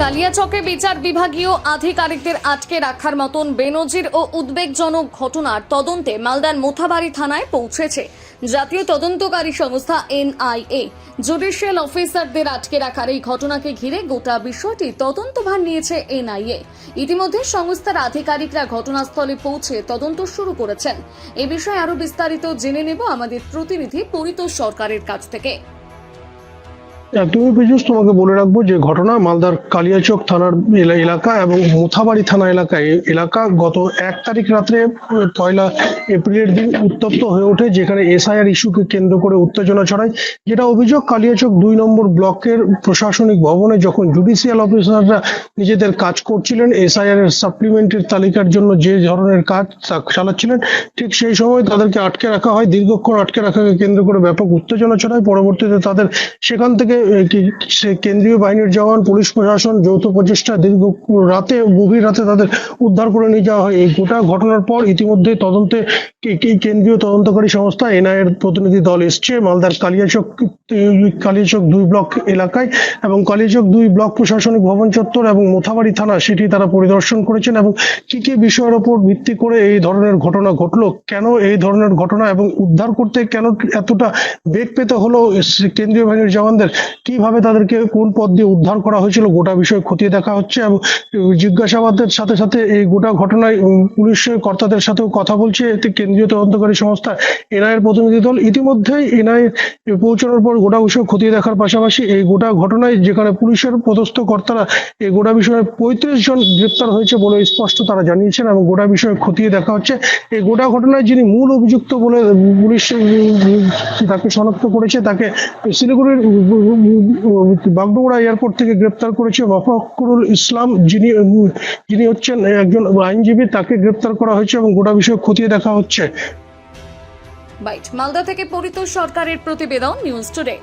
কালিয়াচকে বিচার বিভাগীয় আধিকারিকদের আটকে রাখার মতন বেনজির ও উদ্বেগজনক ঘটনার তদন্তে মালদার মোথাবাড়ি থানায় পৌঁছেছে জাতীয় তদন্তকারী সংস্থা এনআইএ। জুডিশিয়াল অফিসারদের আটকে রাখার এই ঘটনাকে ঘিরে গোটা বিষয়টি তদন্তভার নিয়েছে এনআইএ। ইতিমধ্যে সংস্থার আধিকারিকরা ঘটনাস্থলে পৌঁছে তদন্ত শুরু করেছেন। এ বিষয়ে আরো বিস্তারিত জেনে নেব আমাদের প্রতিনিধি পরিতোষ সরকারের কাছ থেকে। একদমই পীযূষ, তোমাকে বলে রাখবো যে ঘটনা মালদার কালিয়াচক থানার এলাকা এবং মোথাবাড়ি থানা এলাকায় এলাকা গত 1 তারিখ রাত্রে 1 এপ্রিলের দিন উত্তপ্ত হয়ে ওঠে, যেখানে এসআইআর ইস্যুকে কেন্দ্র করে উত্তেজনা ছড়ায়। যেটা অভিযোগ, কালিয়াচক 2 নম্বর ব্লকের প্রশাসনিক ভবনে যখন জুডিশিয়াল অফিসাররা নিজেদের কাজ করছিলেন, এসআইআর এর সাপ্লিমেন্টের তালিকার জন্য যে ধরনের কাজ চালাচ্ছিলেন, ঠিক সেই সময় তাদেরকে আটকে রাখা হয়। দীর্ঘক্ষণ আটকে রাখাকে কেন্দ্র করে ব্যাপক উত্তেজনা ছড়ায়। পরবর্তীতে তাদের সেখান থেকে কেন্দ্রীয় বাহিনীর জওয়ান, পুলিশ প্রশাসন যৌথ প্রচেষ্টা গভীর রাতে তাদের উদ্ধার করে নিয়ে যাওয়া হয়। এই গোটা ঘটনার পর ইতিমধ্যে তদন্তে কেন্দ্রীয় তদন্তকারী সংস্থা এনআইএ এর প্রতিনিধি দল এসছে মালদার কালিয়াচক 2 ব্লক এলাকায়, এবং কালিয়াচক 2 ব্লক প্রশাসনিক ভবন চত্বর এবং মোথাবাড়ি থানা সেটি তারা পরিদর্শন করেছেন এবং কি কি বিষয়ের উপর ভিত্তি করে এই ধরনের ঘটনা ঘটলো, কেন এই ধরনের ঘটনা এবং উদ্ধার করতে কেন এতটা বেগ পেতে হলো কেন্দ্রীয় বাহিনীর জওয়ানদের, কিভাবে তাদেরকে কোন পথ দিয়ে উদ্ধার করা হয়েছিল, গোটা বিষয় খতিয়ে দেখা হচ্ছে। এবং জিজ্ঞাসাবাদের সাথে সাথে এই গোটা ঘটনায় পুলিশ কর্তাদের সাথেও কথা বলছে কেন্দ্রীয় তদন্তকারী সংস্থা এনআইএর প্রতিনিধি দল। ইতিমধ্যেই এনআইএ পৌঁছানোর পর গোটা বিষয় খতিয়ে দেখার পাশাপাশি এই গোটা ঘটনায় যেখানে পুলিশের পদস্থ কর্তারা এই গোটা বিষয়ে 35 জন গ্রেপ্তার হয়েছে বলে স্পষ্ট তারা জানিয়েছেন এবং গোটা বিষয় খতিয়ে দেখা হচ্ছে। এই গোটা ঘটনায় যিনি মূল অভিযুক্ত বলে পুলিশ তাকে শনাক্ত করেছে, তাকে শিলিগুড়ির বাগডোগরা এয়ারপোর্ট থেকে গ্রেপ্তার করেছে ওয়াফাকুরুল ইসলাম, যিনি হচ্ছেন একজন আইনজীবী, তাকে গ্রেপ্তার করা হয়েছে এবং গোটা বিষয় খতিয়ে দেখা হচ্ছে। মালদা থেকে পরিতোষ সরকারের প্রতিবেদন, নিউজ টুডে।